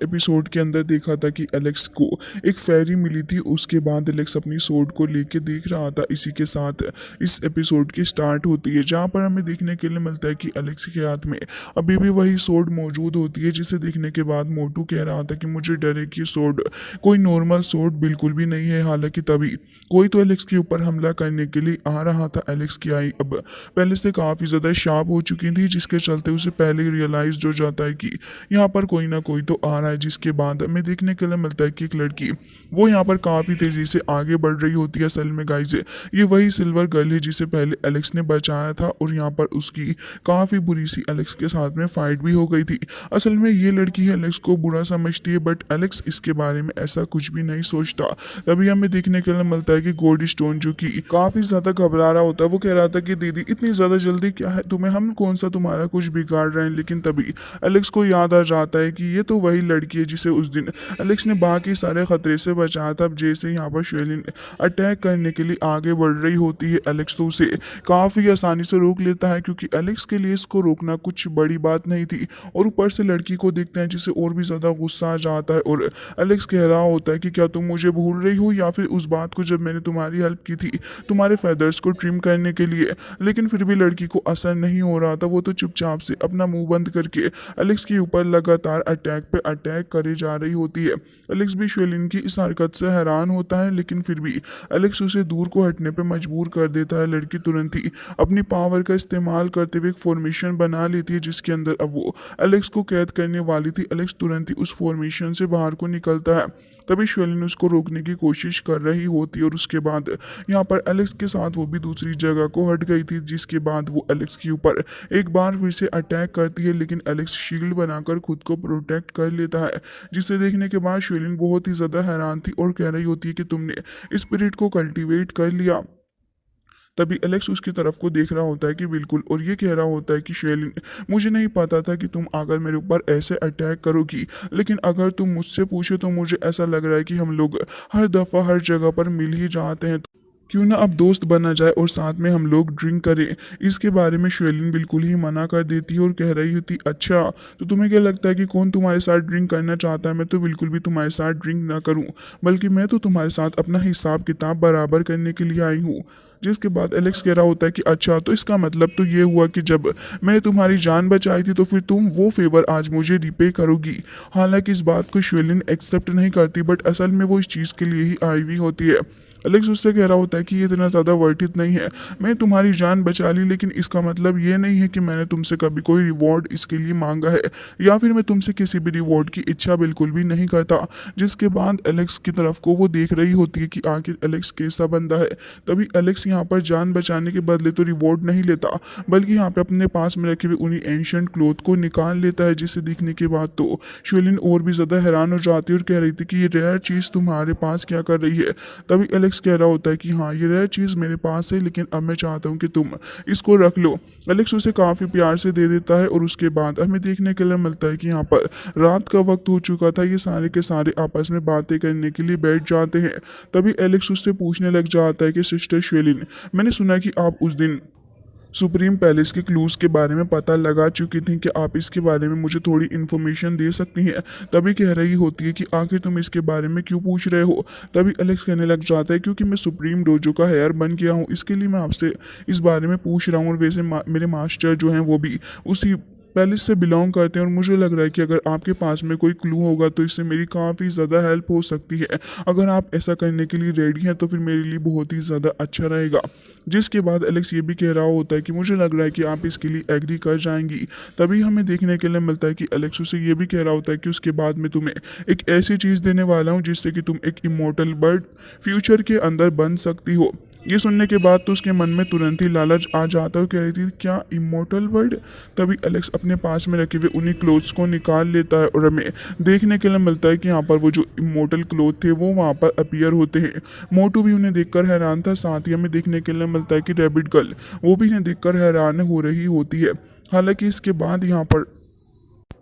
Episode के अंदर देखा था कि एलेक्स को एक फेरी मिली थी। उसके बाद एलेक्स अपनी सोड को लेके देख रहा था। इसी के साथ इस एपिसोड की स्टार्ट होती है, जहाँ पर हमें देखने के लिए मिलता है कि एलेक्स के हाथ में अभी भी वही सोड मौजूद होती है, जिसे देखने के बाद मोटू कह रहा था कि मुझे डर है कि सोड कोई नॉर्मल सोड बिल्कुल भी नहीं है। हालांकि तभी कोई तो एलेक्स के ऊपर हमला करने के लिए आ रहा था। एलेक्स की आई अब पहले से काफ़ी ज़्यादा शार्प हो चुकी थी, जिसके चलते उसे पहले ही रियलाइज हो जाता है कि यहाँ पर कोई ना कोई तो आ रहा है। जिसके बाद हमें देखने के लिए मिलता है कि एक लड़की वो यहाँ पर काफ़ी तेज़ी से आगे बढ़ रही होती है। असल में गाइस ये वही सिल्वर गर्ल है जिसे पहले एलेक्स ने बचाया था, और यहाँ पर उसकी काफ़ी बुरी सी एलेक्स के साथ में फाइट भी हो गई थी। असल में ये लड़की है एलेक्स को बुरा समझती है, बट एलेक्स इसके बारे में ऐसा कुछ भी नहीं सोचता। तभी हमें देखने के लिए मिलता है कि गोल्ड स्टोन जो कि काफ़ी ज़्यादा घबरा रहा होता है, वो कह रहा था कि दीदी इतनी ज़्यादा जल्दी क्या है तुम्हें, हम कौन सा तुम्हारा कुछ बिगाड़ रहे हैं। लेकिन तभी एलेक्स को याद आ जाता है कि ये तो वही लड़की है जिसे उस दिन एलेक्स ने बाकी सारे खतरे से बचाया था। अब जैसे यहाँ पर शेलिन अटैक करने के लिए आगे बढ़ रही होती है, एलेक्स तो उसे काफ़ी आसानी से रोक लेता है, क्योंकि एलेक्स के लिए इसको रोकना कुछ बड़ी बात नहीं थी। और ऊपर से लड़की को देखते हैं जिसे और भी ज़्यादा गुस्सा आ जाता है, और एलेक्स कह रहा होता है कि क्या तुम मुझे भूल रही हो, या फिर उस बात को जब मैंने तुम्हारी हेल्प की थी तुम्हारे फेदर्स को ट्रिम करने के लिए। लेकिन फिर भी लड़की को असर नहीं हो रहा था। वो तो चुपचाप से अपना मुंह बंद करके एलेक्स के ऊपर लगातार अटैक पे अटैक करे जा रही होती है। एलेक्स भी शेलिन की इस हरकत से हैरान होता है, लेकिन फिर भी एलेक्स उसे दूर को हटने पे मजबूर कर देता है। लड़की तुरंत ही अपनी पावर का इस्तेमाल करते हुए एक फॉर्मेशन बना लेती है, जिसके अंदर अब वो एलेक्स को कैद करने वाली थी। एलेक्स तुरंत ही उस फॉर्मेशन से बाहर को निकलता है। तभी शेलिन उसको रोकने की कोशिश कर रही होती है, और उसके बाद यहाँ पर एलेक्स के साथ वो भी दूसरी जगह को हट गई थी। जिसके बाद वो एलेक्स के ऊपर एक बार फिर से अटैक करती है, लेकिन एलेक्स शील्ड बनाकर खुद को प्रोटेक्ट कर लेता है। जिसे देखने के बाद शेलिन बहुत ही ज़्यादा हैरान थी और कह रही होती है कि तुमने स्पिरिट को कल्टीवेट कर लिया। तभी एलेक्स उसकी तरफ को देख रहा होता है कि बिल्कुल, और ये कह रहा होता है कि शेलिन मुझे नहीं पता था कि तुम अगर मेरे ऊपर ऐसे अटैक करोगी, लेकिन अगर तुम मुझसे पूछो तो मुझे ऐसा लग रहा है कि हम लोग हर दफ़ा हर जगह पर मिल ही जाते हैं। क्यों ना अब दोस्त बना जाए और साथ में हम लोग ड्रिंक करें। इसके बारे में शेलिन बिल्कुल ही मना कर देती है और कह रही होती अच्छा, तो तुम्हें क्या लगता है कि कौन तुम्हारे साथ ड्रिंक करना चाहता है। मैं तो बिल्कुल भी तुम्हारे साथ ड्रिंक ना करूं, बल्कि मैं तो तुम्हारे साथ अपना हिसाब किताब बराबर करने के लिए आई हूँ। जिसके बाद एलेक्स कह रहा होता है कि अच्छा, तो इसका मतलब तो ये हुआ कि जब मैंने तुम्हारी जान बचाई थी तो फिर तुम वो फेवर आज मुझे रिपे करोगी। हालांकि इस बात को शेलिन एक्सेप्ट नहीं करती, बट असल में वो इस चीज़ के लिए ही आई हुई होती है। एलेक्स उससे कह रहा होता है कि ये इतना ज़्यादा वर्थ इट नहीं है। मैं तुम्हारी जान बचा ली, लेकिन इसका मतलब ये नहीं है कि मैंने तुमसे कभी कोई रिवॉर्ड इसके लिए मांगा है, या फिर मैं तुमसे किसी भी रिवॉर्ड की इच्छा बिल्कुल भी नहीं करता। जिसके बाद एलेक्स की तरफ को वो देख रही होती है कि आखिर एलेक्स कैसा बंदा है। तभी एलेक्स यहाँ पर जान बचाने के बदले तो रिवॉर्ड नहीं लेता, बल्कि यहाँ पे अपने पास में रखे हुए उन्हीं एंशियंट क्लोथ को निकाल लेता है। जिसे दिखने के बाद तो शेलिन और भी ज़्यादा हैरान हो जाती है और कह रही थी कि ये रेयर चीज़ तुम्हारे पास क्या कर रही है। तभी एलेक्स कह रहा होता है कि हाँ, ये रेयर चीज़ मेरे पास है, लेकिन अब मैं चाहता हूँ कि तुम इसको रख लो। एलेक्स उसे काफ़ी प्यार से दे देता है, और उसके बाद हमें देखने के लिए मिलता है कि यहाँ पर रात का वक्त हो चुका था। ये सारे के सारे आपस में बातें करने के लिए बैठ जाते हैं। तभी एलेक्स उससे पूछने लग जाता है कि सिस्टर शेलिन, मैंने सुना कि आप उस दिन सुप्रीम पैलेस के क्लूज़ के बारे में पता लगा चुकी थी, कि आप इसके बारे में मुझे थोड़ी इन्फॉर्मेशन दे सकती हैं। तभी कह रही होती है कि आखिर तुम इसके बारे में क्यों पूछ रहे हो। तभी एलेक्स कहने लग जाता है क्योंकि मैं सुप्रीम डोजो का हेयर बन गया हूँ, इसके लिए मैं आपसे इस बारे में पूछ रहा हूँ। और वैसे मेरे मास्टर जो हैं वो भी उसी पैलेस से बिलोंग करते हैं, और मुझे लग रहा है कि अगर आपके पास में कोई क्लू होगा तो इससे मेरी काफ़ी ज़्यादा हेल्प हो सकती है। अगर आप ऐसा करने के लिए रेडी हैं तो फिर मेरे लिए बहुत ही ज़्यादा अच्छा रहेगा। जिसके बाद एलेक्स ये भी कह रहा होता है कि मुझे लग रहा है कि आप इसके लिए एग्री कर जाएंगी। तभी हमें देखने के लिए मिलता है कि एलेक्स उसे ये भी कह रहा होता है कि उसके बाद मैं तुम्हें एक ऐसी चीज़ देने वाला हूँ जिससे कि तुम एक इमोर्टल बर्ड फ्यूचर के अंदर बन सकती हो। ये सुनने के बाद तो उसके मन में तुरंत ही लालच आ जाता है और कह रही थी क्या इमोर्टल वर्ड। तभी एलेक्स अपने पास में रखे हुए उन्हीं क्लोथ्स को निकाल लेता है, और हमें देखने के लिए मिलता है कि यहाँ पर वो जो इमोर्टल क्लोथ थे वो वहाँ पर अपीयर होते हैं। मोटू भी उन्हें देखकर हैरान था। साथ ही हमें देखने के लिए मिलता है कि रैबिट गर्ल वो भी इन्हें देखकर हैरान हो रही होती है। हालांकि इसके बाद यहाँ पर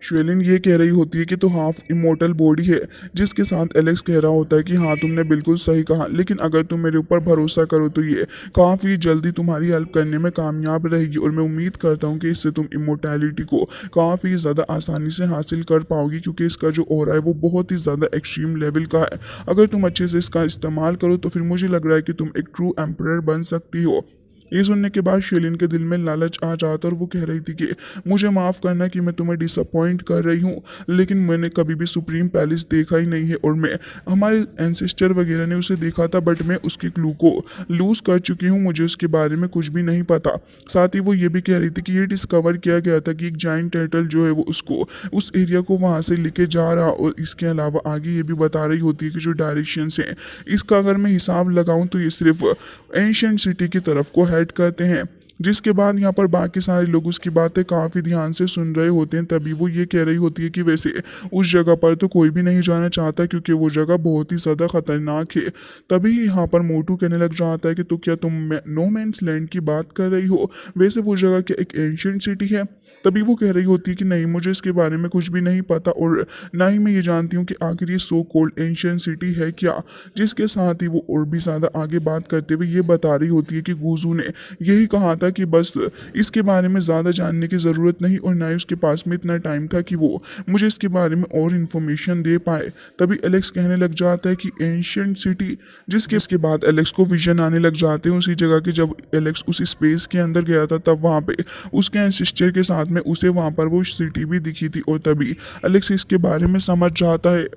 श्वेलिन ये कह रही होती है कि तो हाफ इमोर्टल बॉडी है, जिसके साथ एलेक्स कह रहा होता है कि हाँ तुमने बिल्कुल सही कहा, लेकिन अगर तुम मेरे ऊपर भरोसा करो तो ये काफ़ी जल्दी तुम्हारी हेल्प करने में कामयाब रहेगी और मैं उम्मीद करता हूँ कि इससे तुम इमोर्टैलिटी को काफ़ी ज़्यादा आसानी से हासिल कर पाओगी, क्योंकि इसका जो ऑरा है वो बहुत ही ज़्यादा एक्सट्रीम लेवल का है। अगर तुम अच्छे से इसका इस्तेमाल करो तो फिर मुझे लग रहा है कि तुम एक ट्रू एम्परर बन सकती हो। ये सुनने के बाद शेलिन के दिल में लालच आ जाता और वो कह रही थी कि मुझे माफ़ करना कि मैं तुम्हें डिसअपॉइंट कर रही हूँ, लेकिन मैंने कभी भी सुप्रीम पैलेस देखा ही नहीं है और मैं हमारे एंसेस्टर वगैरह ने उसे देखा था, बट मैं उसके क्लू को लूज़ कर चुकी हूँ, मुझे उसके बारे में कुछ भी नहीं पता। साथ ही वो ये भी कह रही थी कि ये डिस्कवर किया गया था कि एक जाइंट टर्टल जो है वो उसको उस एरिया को वहाँ से लेके जा रहा, और इसके अलावा आगे ये भी बता रही होती है कि जो डायरेक्शंस हैं इसका अगर मैं हिसाब लगाऊं तो ये सिर्फ एंशियंट सिटी की तरफ को हेड करते हैं। जिसके बाद यहाँ पर बाकी सारे लोग उसकी बातें काफ़ी ध्यान से सुन रहे होते हैं। तभी वो ये कह रही होती है कि वैसे उस जगह पर तो कोई भी नहीं जाना चाहता, क्योंकि वो जगह बहुत ही ज़्यादा खतरनाक है। तभी यहाँ पर मोटू कहने लग जाता है कि तो क्या तुम नो मैंस लैंड की बात कर रही हो, वैसे वो जगह क्या एक एंशियंट सिटी है। तभी वो कह रही होती है कि नहीं, मुझे इसके बारे में कुछ भी नहीं पता और ना ही मैं ये जानती हूँ कि आखिर ये सो कोल्ड एंशियंट सिटी है क्या। जिसके साथ ही वो और भी ज़्यादा आगे बात करते हुए ये बता रही होती है कि गूजू ने यही कहा था कि बस इसके बारे में ज़्यादा जानने की ज़रूरत नहीं, और ना ही उसके पास में इतना टाइम था कि वो मुझे इसके बारे में और इन्फॉर्मेशन दे पाए। तभी एलेक्स कहने लग जाता है कि एंशियंट सिटी, जिसके इसके बाद एलेक्स को विजन आने लग जाते हैं उसी जगह के। जब एलेक्स उस स्पेस के अंदर गया था तब वहाँ पे उसके एंसेस्टर के साथ में उसे वहाँ पर वो सिटी भी दिखी थी, और तभी एलेक्स इसके बारे में समझ जाता है।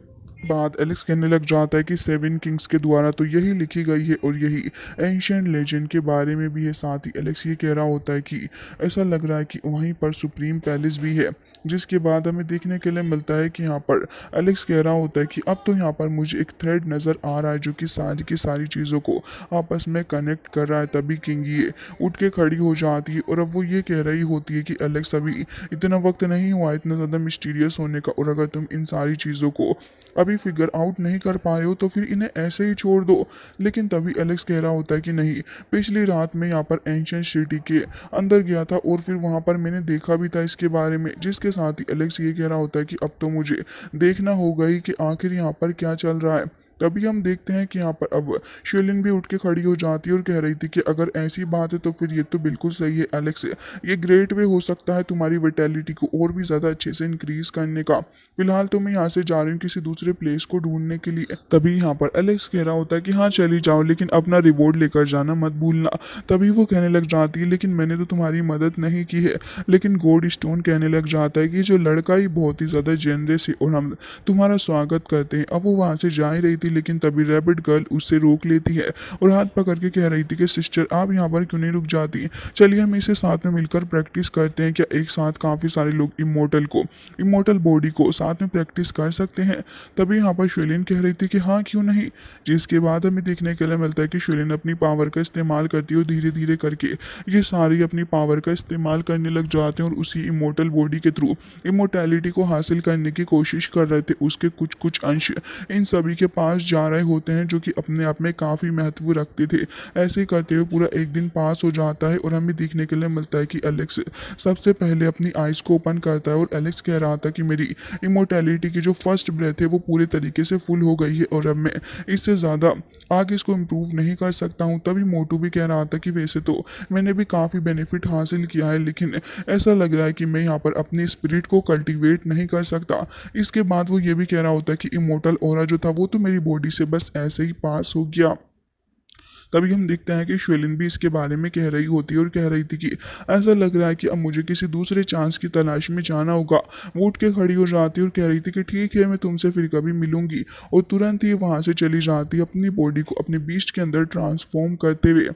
बाद एलेक्स कहने लग जाता है कि सेवन किंग्स के द्वारा तो यही लिखी गई है और यही एंशियंट लेजेंड के बारे में भी है। साथ ही एलेक्स ये कह रहा होता है कि ऐसा लग रहा है कि वहीं पर सुप्रीम पैलेस भी है। जिसके बाद हमें देखने के लिए मिलता है कि यहाँ पर एलेक्स कह रहा होता है कि अब तो यहाँ पर मुझे एक थ्रेड नज़र आ रहा है जो कि सारी की सारी चीज़ों को आपस में कनेक्ट कर रहा है। तभी किंग ये उठ के खड़ी हो जाती है और अब वो ये कह रही होती है कि एलेक्स अभी इतना वक्त नहीं हुआ इतना ज़्यादा मिस्टीरियस होने का, और अगर तुम इन सारी चीज़ों को अभी फिगर आउट नहीं कर पाए हो तो फिर इन्हें ऐसे ही छोड़ दो। लेकिन तभी एलेक्स कह रहा होता है कि नहीं, पिछली रात में यहाँ पर एंशियंट सिटी के अंदर गया था और फिर वहाँ पर मैंने देखा भी था इसके बारे में। जिसके साथ ही एलेक्स ये कह रहा होता है कि अब तो मुझे देखना होगा ही कि आखिर यहाँ पर क्या चल रहा है। तभी हम देखते हैं कि यहाँ पर अब शेलिन भी उठ के खड़ी हो जाती है और कह रही थी कि अगर ऐसी बात है तो फिर ये तो बिल्कुल सही है एलेक्स, ये ग्रेट वे हो सकता है तुम्हारी विटेलिटी को और भी ज़्यादा अच्छे से इंक्रीज करने का। फिलहाल तो मैं यहाँ से जा रही हूँ किसी दूसरे प्लेस को ढूंढने के लिए। तभी यहाँ पर एलेक्स कह रहा होता है कि हाँ चली जाओ, लेकिन अपना रिवॉर्ड लेकर जाना मत भूलना। तभी वो कहने लग जाती है लेकिन मैंने तो तुम्हारी मदद नहीं की है। लेकिन गोल्ड स्टोन कहने लग जाता है कि जो लड़का ही बहुत ही ज़्यादा जेनरस है और हम तुम्हारा स्वागत करते हैं। अब वो वहाँ से जा ही रही थी, लेकिन तभी रैबिट गर्ल उससे रोक लेती है और हाथ पकड़ के कह रही थी कि सिस्टर आप यहाँ पर क्यों नहीं रुक जाती, चलिए हम इसे साथ में मिलकर प्रैक्टिस करते हैं। क्या एक साथ काफ़ी सारे लोग इमोर्टल बॉडी को साथ में प्रैक्टिस कर सकते हैं। तभी यहाँ पर शेलिन कह रही थी कि हाँ क्यों नहीं। जिसके बाद हमें देखने के लिए मिलता है कि शेलिन अपनी पावर का इस्तेमाल करती है और धीरे धीरे करके ये सारी अपनी पावर का इस्तेमाल करने लग जाते हैं और उसी इमोर्टल बॉडी के थ्रू इमोर्टैलिटी को हासिल करने की कोशिश कर रहे थे। उसके कुछ कुछ अंश इन सभी के पास जा रहे होते हैं जो कि अपने आप में काफ़ी महत्व रखते थे। ऐसे ही करते हुए पूरा एक दिन पास हो जाता है और हमें देखने के लिए मिलता है कि एलेक्स सबसे पहले अपनी आइज़ को ओपन करता है और एलेक्स कह रहा था कि मेरी इमोर्टैलिटी की जो फर्स्ट ब्रेथ है वो पूरे तरीके से फुल हो गई है और अब मैं इससे ज़्यादा आगे इसको इम्प्रूव नहीं कर सकता हूँ। तभी मोटू भी कह रहा था कि वैसे तो मैंने भी काफ़ी बेनिफिट हासिल किया है, लेकिन ऐसा लग रहा है कि मैं यहाँ पर अपनी स्पिरिट को कल्टीवेट नहीं कर सकता। इसके बाद वो ये भी कह रहा होता है कि इमोर्टल ऑरा जो था वो तो मेरी बॉडी से बस ऐसे ही पास हो गया। तभी हम देखते हैं कि शेलिन भी इसके बारे में कह रही होती है और कह रही थी कि ऐसा लग रहा है कि अब मुझे किसी दूसरे चांस की तलाश में जाना होगा। वो उठ के खड़ी हो जाती है और कह रही थी कि ठीक है मैं तुमसे फिर कभी मिलूंगी, और तुरंत ही वहाँ से चली जाती है अपनी बॉडी को अपने बीस्ट के अंदर ट्रांसफॉर्म करते हुए।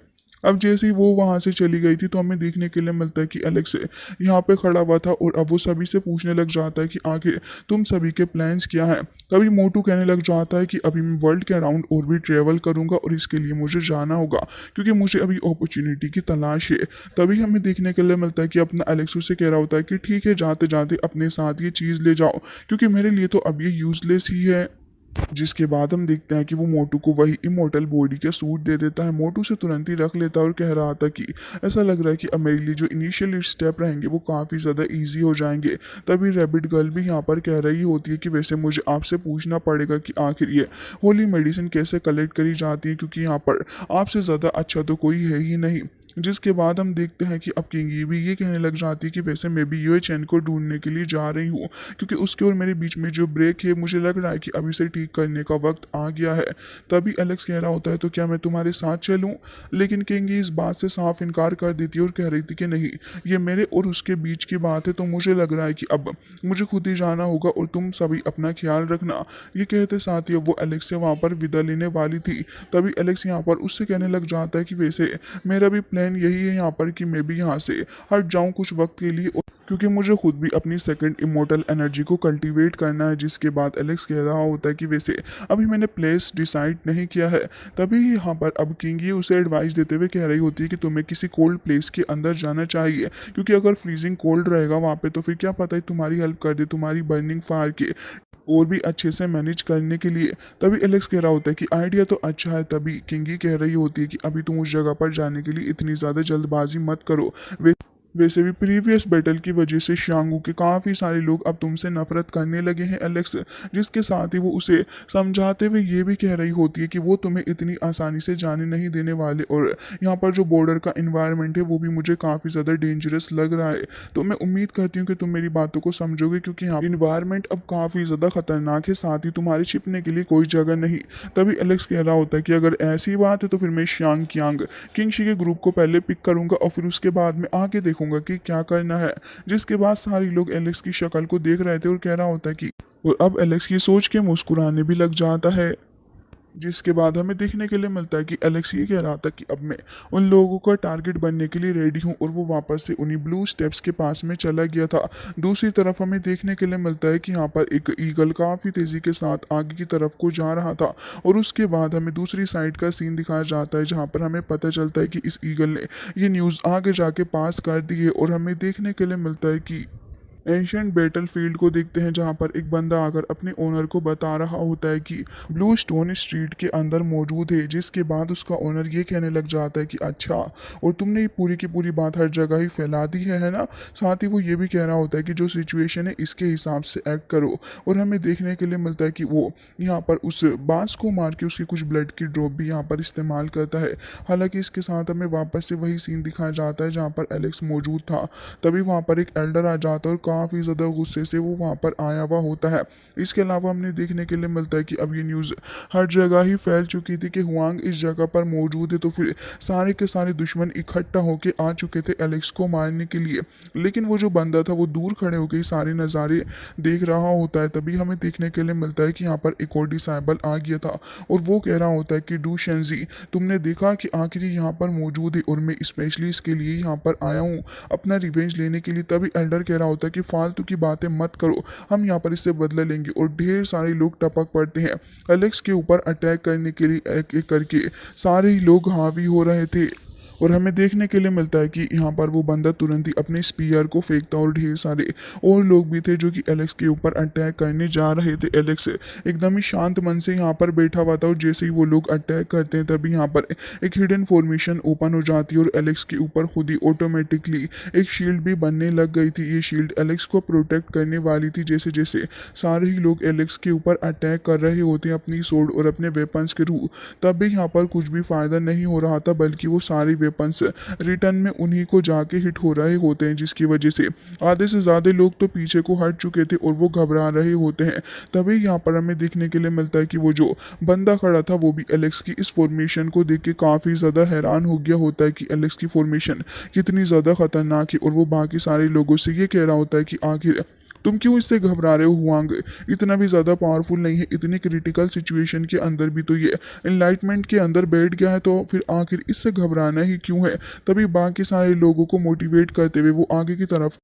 अब जैसे ही वो वहाँ से चली गई थी तो हमें देखने के लिए मिलता है कि एलेक्स यहाँ पे खड़ा हुआ था और अब वो सभी से पूछने लग जाता है कि आखिर तुम सभी के प्लान्स क्या हैं। तभी मोटू कहने लग जाता है कि अभी मैं वर्ल्ड के अराउंड और भी ट्रेवल करूंगा और इसके लिए मुझे जाना होगा क्योंकि मुझे अभी अपॉर्चुनिटी की तलाश है। तभी हमें देखने के लिए मिलता है कि अपना एलेक्स उससे कह रहा होता है कि ठीक है जाते जाते अपने साथ ये चीज़ ले जाओ क्योंकि मेरे लिए तो अब ये यूजलेस ही है। जिसके बाद हम देखते हैं कि वो मोटू को वही इमोर्टल बॉडी का सूट दे देता है। मोटू से तुरंत ही रख लेता है और कह रहा था कि ऐसा लग रहा है कि अब मेरे लिए जो इनिशियल स्टेप रहेंगे वो काफ़ी ज़्यादा ईजी हो जाएंगे। तभी रैबिट गर्ल भी यहाँ पर कह रही होती है कि वैसे मुझे आपसे पूछना पड़ेगा कि आखिर ये होली मेडिसिन कैसे कलेक्ट करी जाती है, क्योंकि यहाँ पर आपसे ज़्यादा अच्छा तो कोई है ही नहीं। जिसके बाद हम देखते हैं कि अब किंगी भी ये कहने लग जाती है कि वैसे मैं भी यूए चैन को ढूंढने के लिए जा रही हूँ, क्योंकि उसके और मेरे बीच में जो ब्रेक है मुझे लग रहा है कि अभी से ठीक करने का वक्त आ गया है। तभी एलेक्स कह रहा होता है तो क्या मैं तुम्हारे साथ चलूं, लेकिन किंगी इस बात से साफ इनकार कर देती है और कह रही थी कि नहीं, ये मेरे और उसके बीच की बात है, तो मुझे लग रहा है कि अब मुझे खुद ही जाना होगा और तुम सभी अपना ख्याल रखना। ये कहते साथ ही अब वो एलेक्स से वहां पर विदा लेने वाली थी। तभी एलेक्स यहाँ पर उससे कहने लग जाता है कि वैसे मेरा भी प्लान यही है यहाँ पर कि मैं भी यहाँ से हट जाऊँ कुछ वक्त के लिए, क्योंकि मुझे खुद भी अपनी सेकंड इमोर्टल एनर्जी को कल्टीवेट करना है। जिसके बाद एलेक्स कह रहा होता है कि वैसे अभी मैंने प्लेस डिसाइड नहीं किया है। तभी यहाँ पर अब किंग ये उसे एडवाइस देते हुए कह रही होती है कि तुम्हें किसी कोल्ड प्लेस के अंदर जाना चाहिए, क्योंकि अगर फ्रीजिंग कोल्ड रहेगा वहाँ पे तो फिर क्या पता है तुम्हारी हेल्प कर दे तुम्हारी बर्निंग फायर के और भी अच्छे से मैनेज करने के लिए। तभी एलेक्स कह रहा होता है कि आइडिया तो अच्छा है। तभी किंगी कह रही होती है कि अभी तुम उस जगह पर जाने के लिए इतनी ज़्यादा जल्दबाजी मत करो। वैसे भी प्रीवियस बैटल की वजह से शांगू के काफ़ी सारे लोग अब तुमसे नफरत करने लगे हैं एलेक्स। जिसके साथ ही वो उसे समझाते हुए ये भी कह रही होती है कि वो तुम्हें इतनी आसानी से जाने नहीं देने वाले, और यहाँ पर जो बॉर्डर का इन्वायरमेंट है वो भी मुझे काफ़ी ज़्यादा डेंजरस लग रहा है। तो मैं उम्मीद करती हूँ कि तुम मेरी बातों को समझोगे, क्योंकि यहाँ इन्वायरमेंट अब काफ़ी ज़्यादा खतरनाक है, साथ ही तुम्हारे छिपने के लिए कोई जगह नहीं। तभी एलेक्स कह रहा होता है कि अगर ऐसी बात है तो फिर मैं श्यांग कियांग किंगशी के ग्रुप को पहले पिक करूंगा और फिर उसके बाद में आगे देखूंगा कि क्या करना है। जिसके बाद सारे लोग एलेक्स की शक्ल को देख रहे थे और कह रहा होता है कि और अब एलेक्स की सोच के मुस्कुराने भी लग जाता है। जिसके बाद हमें देखने के लिए मिलता है कि एलेक्स ये कह रहा था कि अब मैं उन लोगों का टारगेट बनने के लिए रेडी हूँ, और वो वापस से उन्हीं ब्लू स्टेप्स के पास में चला गया था। दूसरी तरफ हमें देखने के लिए मिलता है कि यहाँ पर एक ईगल काफ़ी तेज़ी के साथ आगे की तरफ को जा रहा था, और उसके बाद हमें दूसरी साइड का सीन दिखाया जाता है जहाँ पर हमें पता चलता है कि इस ईगल ने ये न्यूज़ आगे जाके पास कर दी है। और हमें देखने के लिए मिलता है कि एंशियंट बैटल फील्ड को देखते हैं जहां पर एक बंदा आकर अपने ओनर को बता रहा होता है कि ब्लू स्टोन स्ट्रीट के अंदर मौजूद है। जिसके बाद उसका ओनर ये कहने लग जाता है कि अच्छा, और तुमने ये पूरी की पूरी बात हर जगह ही फैला दी है ना। साथ ही वो ये भी कह रहा होता है कि जो सिचुएशन है इसके हिसाब से एक्ट करो। और हमें देखने के लिए मिलता है कि वो यहाँ पर उस बांस को मार के उसकी कुछ ब्लड की ड्रॉप भी यहाँ पर इस्तेमाल करता है। हालांकि इसके साथ हमें वापस से वही सीन दिखाया जाता है जहाँ पर एलेक्स मौजूद था। तभी वहाँ पर एक एल्डर आ जाता है और काफ़ी ज़्यादा गुस्से से वो वहाँ पर आया हुआ होता है। इसके अलावा हमने देखने के लिए मिलता है कि अब ये न्यूज़ हर जगह ही फैल चुकी थी कि हुआंग इस जगह पर मौजूद है, तो फिर सारे के सारे दुश्मन इकट्ठा होकर आ चुके थे एलेक्स को मारने के लिए। लेकिन वो जो बंदा था वो दूर खड़े होकर सारे नज़ारे देख रहा होता है। तभी हमें देखने के लिए मिलता है कि यहाँ पर एक और डिसाइबल आ गया था, और वो कह रहा होता है कि डू शेंजी, तुमने देखा कि आखिर यहाँ पर मौजूद है और मैं स्पेशली इसके लिए यहाँ पर आया हूँ अपना रिवेंज लेने के लिए। तभी एल्डर कह रहा होता है कि फालतू की बातें मत करो, हम यहाँ पर इससे बदला लेंगे। और ढेर सारे लोग टपक पड़ते हैं एलेक्स के ऊपर अटैक करने के लिए। एक एक करके सारे ही लोग हावी हो रहे थे, और हमें देखने के लिए मिलता है कि यहाँ पर वो बंदा तुरंत ही अपने स्पीयर को फेंकता, और ढेर सारे और लोग भी थे जो कि एलेक्स के ऊपर अटैक करने जा रहे थे। एलेक्स एकदम ही शांत मन से यहाँ पर बैठा हुआ था, और जैसे ही वो लोग अटैक करते हैं तभी यहाँ पर एक हिडन फॉर्मेशन ओपन हो जाती है, और एलेक्स के ऊपर खुद ही ऑटोमेटिकली एक शील्ड भी बनने लग गई थी। ये शील्ड एलेक्स को प्रोटेक्ट करने वाली थी। जैसे जैसे सारे ही लोग एलेक्स के ऊपर अटैक कर रहे होते हैं अपनी सोर्ड और अपने वेपन्स के थ्रू, तब भी यहाँ पर कुछ भी फायदा नहीं हो रहा था, बल्कि वो सारे वेपन्स रिटर्न में उन्हीं को जाके हिट हो रहे होते हैं, जिसकी वजह से आधे से ज़्यादा लोग तो पीछे को हट चुके थे और वो घबरा रहे होते हैं। तभी यहाँ पर हमें देखने के लिए मिलता है कि वो जो बंदा खड़ा था वो भी एलेक्स की इस फॉर्मेशन को देख के काफ़ी ज़्यादा हैरान हो गया होता है कि एलेक्स की फॉर्मेशन कितनी ज़्यादा खतरनाक है। और वो बाकी सारे लोगों से ये कह रहा होता है कि आखिर तुम क्यों इससे घबरा रहे हो हुआंग, इतना भी ज़्यादा पावरफुल नहीं है। इतनी क्रिटिकल सिचुएशन के अंदर भी तो ये एनलाइटमेंट के अंदर बैठ गया है, तो फिर आखिर इससे घबराना ही क्यों है। तभी बाकी सारे लोगों को मोटिवेट करते हुए वो आगे की तरफ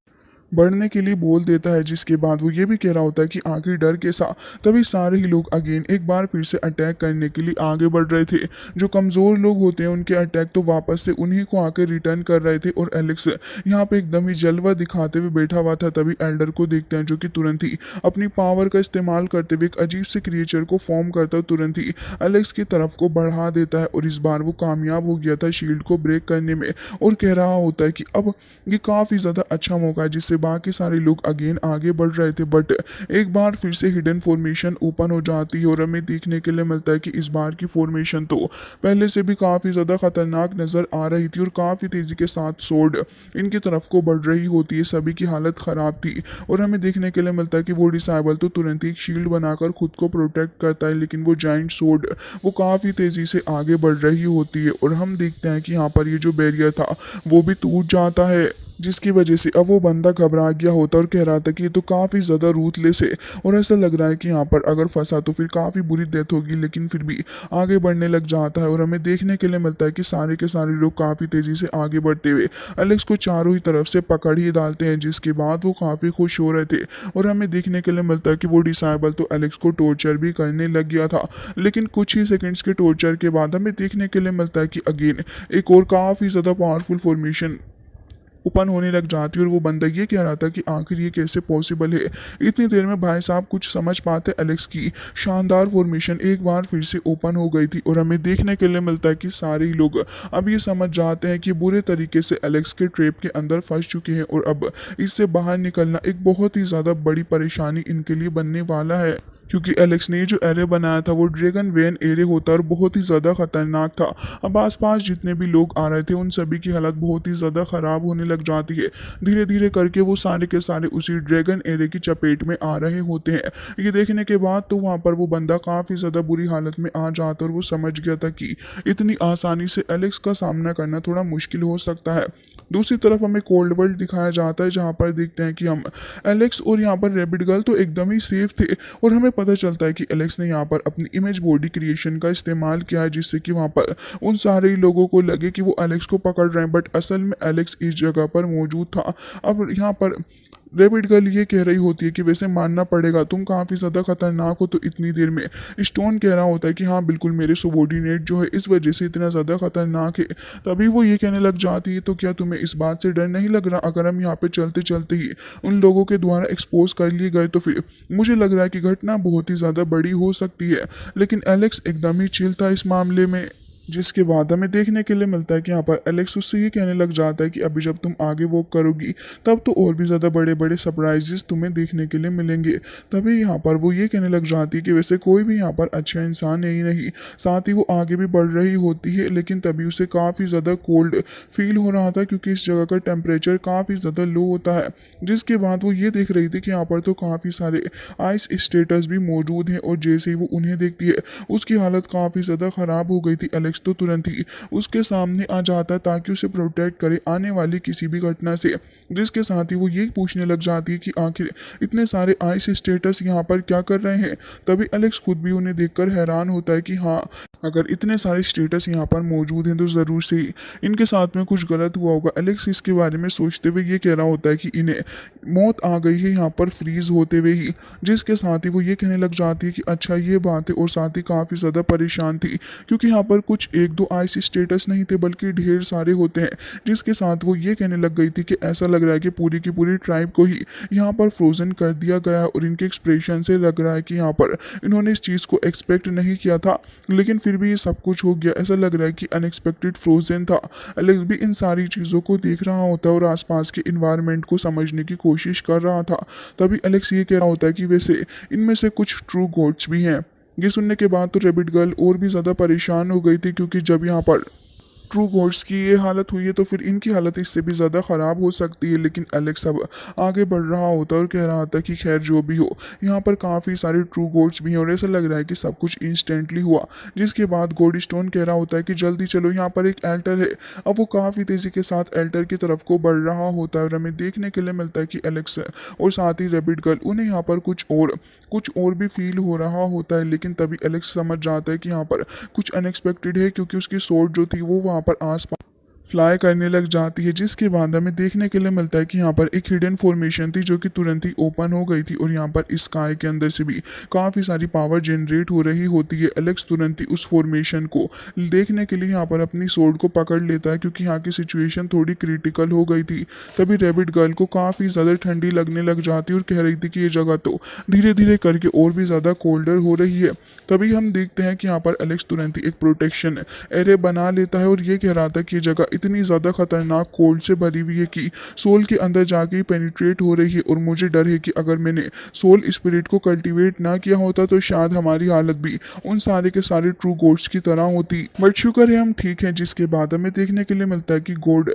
बढ़ने के लिए बोल देता है, जिसके बाद वो ये भी कह रहा होता है कि आखिर डर कैसा। तभी सारे ही लोग अगेन एक बार फिर से अटैक करने के लिए आगे बढ़ रहे थे। जो कमज़ोर लोग होते हैं उनके अटैक तो वापस से उन्हीं को आकर रिटर्न कर रहे थे, और एलेक्स यहाँ पे एकदम ही जलवा दिखाते हुए बैठा हुआ था। तभी एल्डर को देखते हैं, जो कि तुरंत ही अपनी पावर का इस्तेमाल करते हुए एक अजीब से क्रिएचर को फॉर्म करता है, तुरंत ही एलेक्स की तरफ को बढ़ा देता है। और इस बार वो कामयाब हो गया था शील्ड को ब्रेक करने में, और कह रहा होता है कि अब ये काफ़ी ज़्यादा अच्छा मौका है जिससे बाकी सारे लोग अगेन आगे बढ़ रहे थे। बट एक बार फिर से हिडन फॉर्मेशन ओपन हो जाती है, और हमें देखने के लिए मिलता है कि इस बार की फॉर्मेशन तो पहले से भी काफ़ी ज़्यादा खतरनाक नज़र आ रही थी, और काफ़ी तेज़ी के साथ सोर्ड इनकी तरफ को बढ़ रही होती है। सभी की हालत ख़राब थी, और हमें देखने के लिए मिलता है कि वो डिसाइबल तो तुरंत ही एक शील्ड बनाकर खुद को प्रोटेक्ट करता है, लेकिन वो जाइंट सोर्ड वो काफ़ी तेज़ी से आगे बढ़ रही होती है। और हम देखते हैं कि यहाँ पर ये जो बैरियर था वो भी टूट जाता है, जिसकी वजह से अब वो बंदा घबरा गया होता और कह रहा था कि ये तो काफ़ी ज़्यादा रूथलेस है, और ऐसा लग रहा है कि यहाँ पर अगर फंसा तो फिर काफ़ी बुरी डेथ होगी। लेकिन फिर भी आगे बढ़ने लग जाता है, और हमें देखने के लिए मिलता है कि सारे के सारे लोग काफ़ी तेज़ी से आगे बढ़ते हुए एलेक्स को चारों ही तरफ से पकड़ ही डालते हैं, जिसके बाद वो काफ़ी खुश हो रहे थे। और हमें देखने के लिए मिलता है कि वो डिसाइबल तो एलेक्स को टॉर्चर भी करने लग गया था, लेकिन कुछ ही सेकंड्स के टॉर्चर के बाद हमें देखने के लिए मिलता है कि अगेन एक और काफ़ी ज़्यादा पावरफुल फॉर्मेशन ओपन होने लग जाती है। और वो बंदा ये कह रहा था कि आखिर ये कैसे पॉसिबल है। इतनी देर में भाई साहब कुछ समझ पाते, एलेक्स की शानदार फॉर्मेशन एक बार फिर से ओपन हो गई थी, और हमें देखने के लिए मिलता है कि सारे ही लोग अब ये समझ जाते हैं कि बुरे तरीके से एलेक्स के ट्रैप के अंदर फंस चुके हैं, और अब इससे बाहर निकलना एक बहुत ही ज़्यादा बड़ी परेशानी इनके लिए बनने वाला है। क्योंकि एलेक्स ने जो एरे बनाया था वो ड्रैगन वेन एरे होता और बहुत ही ज़्यादा खतरनाक था। अब आसपास जितने भी लोग आ रहे थे उन सभी की हालत बहुत ही ज़्यादा ख़राब होने लग जाती है। धीरे धीरे करके वो सारे के सारे उसी ड्रैगन एरे की चपेट में आ रहे होते हैं। ये देखने के बाद तो वहाँ पर वो बंदा काफ़ी ज़्यादा बुरी हालत में आ जाता, और वो समझ गया था कि इतनी आसानी से एलेक्स का सामना करना थोड़ा मुश्किल हो सकता है। दूसरी तरफ हमें कोल्ड वर्ल्ड दिखाया जाता है, जहाँ पर देखते हैं कि हम एलेक्स और यहाँ पर रैबिट गर्ल तो एकदम ही सेफ थे, और हमें पता चलता है कि एलेक्स ने यहाँ पर अपनी इमेज बॉडी क्रिएशन का इस्तेमाल किया है, जिससे कि वहाँ पर उन सारे ही लोगों को लगे कि वो एलेक्स को पकड़ रहे हैं, बट असल में एलेक्स इस जगह पर मौजूद था। अब यहाँ पर रैबिट गर्ल ये कह रही होती है कि वैसे मानना पड़ेगा तुम काफ़ी ज़्यादा खतरनाक हो, तो इतनी देर में स्टोन कह रहा होता है कि हाँ बिल्कुल मेरे सबॉर्डिनेट जो है इस वजह से इतना ज़्यादा खतरनाक है। तभी वो ये कहने लग जाती है, तो क्या तुम्हें इस बात से डर नहीं लग रहा अगर हम यहाँ पे चलते चलते ही उन लोगों के द्वारा एक्सपोज कर लिए गए, तो फिर मुझे लग रहा है कि घटना बहुत ही ज़्यादा बड़ी हो सकती है। लेकिन एलेक्स एकदम ही चिल था इस मामले में, जिसके बाद हमें देखने के लिए मिलता है कि यहाँ पर एलेक्स उससे ये कहने लग जाता है कि अभी जब तुम आगे वॉक करोगी तब तो और भी ज़्यादा बड़े बड़े सरप्राइजेस तुम्हें देखने के लिए मिलेंगे। तभी यहाँ पर वो ये कहने लग जाती है कि वैसे कोई भी यहाँ पर अच्छा इंसान है ही नहीं। साथ ही वो आगे भी बढ़ रही होती है, लेकिन तभी उसे काफ़ी ज़्यादा कोल्ड फील हो रहा था, क्योंकि इस जगह का टेम्परेचर काफ़ी ज़्यादा लो होता है। जिसके बाद वो ये देख रही थी कि यहाँ पर तो काफ़ी सारे आइस स्टेटस भी मौजूद हैं, और जैसे ही वो उन्हें देखती है उसकी हालत काफ़ी ज़्यादा ख़राब हो गई थी। एलेक्स तो तुरंत ही उसके सामने आ जाता है ताकि उसे प्रोटेक्ट करे आने वाली किसी भी घटना से, जिसके साथ ही वो ये पूछने लग जाती है कि आखिर इतने सारे आइस स्टेटस यहाँ पर क्या कर रहे हैं। तभी एलेक्स खुद भी उन्हें देखकर हैरान होता है कि हाँ, अगर इतने सारे स्टेटस यहाँ पर मौजूद हैं तो ज़रूर से ही इनके साथ में कुछ गलत हुआ होगा। एलेक्स इसके बारे में सोचते हुए ये कह रहा होता है कि इन्हें मौत आ गई है यहाँ पर फ्रीज होते हुए ही, जिसके साथ ही वो ये कहने लग जाती है कि अच्छा ये बात है, और साथ ही काफ़ी ज़्यादा परेशान थी क्योंकि यहाँ पर कुछ एक दो आइस स्टेटस नहीं थे बल्कि ढेर सारे होते हैं। जिसके साथ वो ये कहने लग गई थी कि ऐसा लग रहा है कि पूरी की पूरी ट्राइब को ही यहाँ पर फ्रोजन कर दिया गया, और इनके एक्सप्रेशन से लग रहा है कि यहाँ पर इन्होंने इस चीज़ को एक्सपेक्ट नहीं किया था, लेकिन फिर भी ये सब कुछ हो गया। ऐसा लग रहा है कि अनएक्सपेक्टेड फ्रोजन था। एलेक्स भी इन सारी चीज़ों को देख रहा होता है और आसपास के इन्वायरमेंट को समझने की कोशिश कर रहा था। तभी एलेक्स ये कह रहा होता है कि वैसे इनमें से कुछ ट्रू गॉड्स भी हैं। ये सुनने के बाद तो रैबिट गर्ल और भी ज़्यादा परेशान हो गई थी, क्योंकि जब यहाँ पर ट्रू गॉड्स की ये हालत हुई है तो फिर इनकी हालत इससे भी ज़्यादा ख़राब हो सकती है। लेकिन एलेक्स अब आगे बढ़ रहा होता है और कह रहा था कि खैर जो भी हो, यहाँ पर काफ़ी सारे ट्रू गॉड्स भी हैं, और ऐसा लग रहा है कि सब कुछ इंस्टेंटली हुआ। जिसके बाद गॉड स्टोन कह रहा होता है कि जल्दी चलो, यहाँ पर एक एल्टर है। अब वो काफ़ी तेज़ी के साथ एल्टर की तरफ को बढ़ रहा होता है, और हमें देखने के लिए मिलता है कि एलेक्स और साथ ही रैबिट गर्ल उन्हें यहाँ पर कुछ और भी फील हो रहा होता है। लेकिन तभी एलेक्स समझ जाता है कि यहाँ पर कुछ अनएक्सपेक्टेड है, क्योंकि उसकी सोर्ड जो थी वो वहाँ पर आस फ्लाई करने लग जाती है, जिसके बाद हमें देखने के लिए मिलता है कि यहाँ पर एक हिडन फॉर्मेशन थी जो कि तुरंत ही ओपन हो गई थी और यहाँ पर इस स्काई के अंदर से भी काफ़ी सारी पावर जनरेट हो रही होती है। एलेक्स तुरंत ही उस फॉर्मेशन को देखने के लिए यहाँ पर अपनी सोर्ड को पकड़ लेता है क्योंकि यहाँ की सिचुएशन थोड़ी क्रिटिकल हो गई थी। तभी रैबिट गर्ल को काफ़ी ज़्यादा ठंडी लगने लग जाती है और कह रही थी कि ये जगह तो धीरे धीरे करके और भी ज़्यादा कोल्डर हो रही है। तभी हम देखते हैं कि यहाँ पर एलेक्स तुरंत ही एक प्रोटेक्शन एरे बना लेता है और ये कह रहा था कि ये जगह इतनी ज़्यादा खतरनाक कोल्ड से भरी हुई है कि सोल के अंदर जाके ही पेनिट्रेट हो रही है और मुझे डर है कि अगर मैंने सोल स्पिरिट को कल्टीवेट ना किया होता तो शायद हमारी हालत भी उन सारे के सारे ट्रू गोड्स की तरह होती। बट शुक्र है हम ठीक हैं। जिसके बाद हमें देखने के लिए मिलता है कि गोड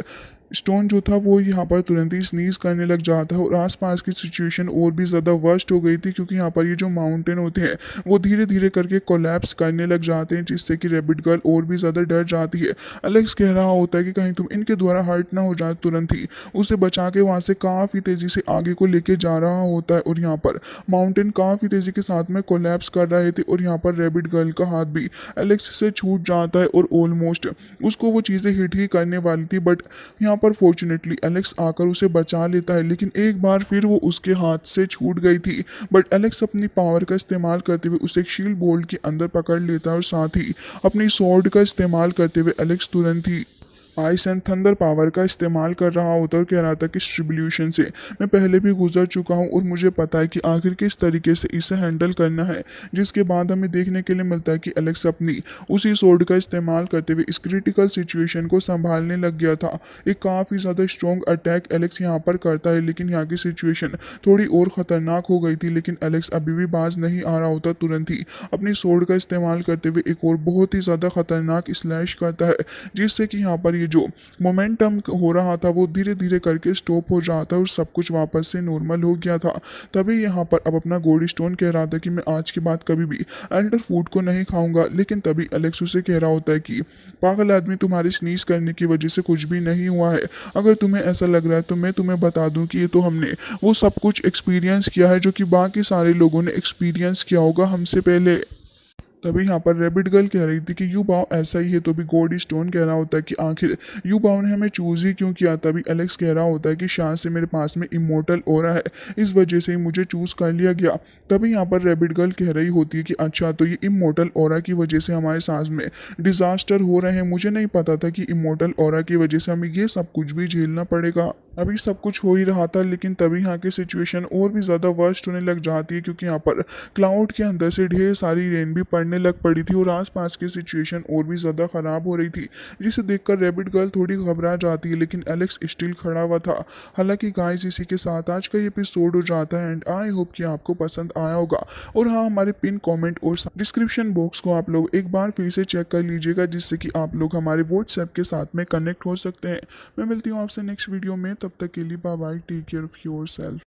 स्टोन जो था वो यहाँ पर तुरंत ही स्नीज करने लग जाता है और आसपास की सिचुएशन और भी ज़्यादा वर्स्ट हो गई थी क्योंकि यहाँ पर ये जो माउंटेन होते हैं वो धीरे धीरे करके कोलैप्स करने लग जाते हैं, जिससे कि रैबिट गर्ल और भी ज़्यादा डर जाती है। एलेक्स कह रहा होता है कि कहीं तुम इनके द्वारा हर्ट ना हो जाए, तुरंत ही उसे बचा के वहाँ से काफ़ी तेज़ी से आगे को लेके जा रहा होता है और यहाँ पर माउंटेन काफ़ी तेज़ी के साथ में कोलैप्स कर रहे थे और यहाँ पर रैबिट गर्ल का हाथ भी एलेक्स से छूट जाता है और ऑलमोस्ट उसको वो चीज़ें हिट ही करने वाली थी। बट यहाँ पर फॉर्चुनेटली एलेक्स आकर उसे बचा लेता है, लेकिन एक बार फिर वो उसके हाथ से छूट गई थी। बट एलेक्स अपनी पावर का इस्तेमाल करते हुए उसे एक शील्ड बोल्ट के अंदर पकड़ लेता है और साथ ही अपनी स्वॉर्ड का इस्तेमाल करते हुए एलेक्स तुरंत ही आइस एंड थंडर पावर का इस्तेमाल कर रहा होता है और कह रहा था कि इस ट्रिब्यूशन से मैं पहले भी गुजर चुका हूं और मुझे पता है कि आखिर किस तरीके से इसे हैंडल करना है। जिसके बाद हमें देखने के लिए मिलता है कि एलेक्स अपनी उसी सोर्ड का इस्तेमाल करते हुए इस क्रिटिकल सिचुएशन को संभालने लग गया था। एक काफ़ी ज़्यादा स्ट्रॉन्ग अटैक एलेक्स यहाँ पर करता है, लेकिन यहाँ की सिचुएशन थोड़ी और ख़तरनाक हो गई थी। लेकिन एलेक्स अभी भी बाज नहीं आ रहा होता, तुरंत ही अपनी सोर्ड का इस्तेमाल करते हुए एक और बहुत ही ज़्यादा खतरनाक स्लैश करता है, जिससे कि यहाँ पर ये जो मोमेंटम हो रहा था वो धीरे धीरे करके स्टॉप हो जाता है और सब कुछ वापस से नॉर्मल हो गया था। तभी यहाँ पर अब अपना गोल्ड स्टोन कह रहा था कि मैं आज के बाद कभी भी एल्डर फूड को नहीं खाऊंगा, लेकिन तभी एलेक्स उसे कह रहा होता है कि पागल आदमी, तुम्हारे स्नीज करने की वजह से कुछ भी नहीं हुआ है। अगर तुम्हें ऐसा लग रहा है तो मैं तुम्हें बता दूं कि ये तो हमने वो सब कुछ एक्सपीरियंस किया है जो कि बाकी सारे लोगों ने एक्सपीरियंस किया होगा हमसे पहले। तभी यहाँ पर रैबिट गर्ल कह रही थी कि यू बाव ऐसा ही है, तो भी गॉड स्टोन कह रहा होता है कि आखिर यू बाव ने हमें चूज ही क्यों किया। तभी एलेक्स कह रहा होता है कि शायद से मेरे पास में इमोर्टल ऑरा है, इस वजह से ही मुझे चूज कर लिया गया। तभी यहाँ पर रैबिट गर्ल कह रही होती है कि अच्छा, तो ये इमोर्टल ऑरा की वजह से हमारे साथ में डिजास्टर हो रहे हैं। मुझे नहीं पता था कि इमोर्टल ऑरा की वजह से हमें ये सब कुछ भी झेलना पड़ेगा। अभी सब कुछ हो ही रहा था, लेकिन तभी यहाँ की सिचुएशन और भी ज़्यादा वर्स्ट होने लग जाती है क्योंकि यहाँ पर क्लाउड के अंदर से ढेर सारी रेन भी पड़ने लग पड़ी थी और आसपास की सिचुएशन और भी ज़्यादा ख़राब हो रही थी, जिसे देखकर रैबिट गर्ल थोड़ी घबरा जाती है। लेकिन एलेक्स स्टिल खड़ा हुआ था। हालांकि गाइस, इसी के साथ आज का ये एपिसोड हो जाता है एंड आई होप कि आपको पसंद आया होगा। और हाँ, हमारे पिन कमेंट और डिस्क्रिप्शन बॉक्स को आप लोग एक बार फिर से चेक कर लीजिएगा, जिससे कि आप लोग हमारे व्हाट्सएप के साथ में कनेक्ट हो सकते हैं। मैं मिलती हूँ आपसे नेक्स्ट वीडियो में, तब तक के लिए bye bye, take care of your self.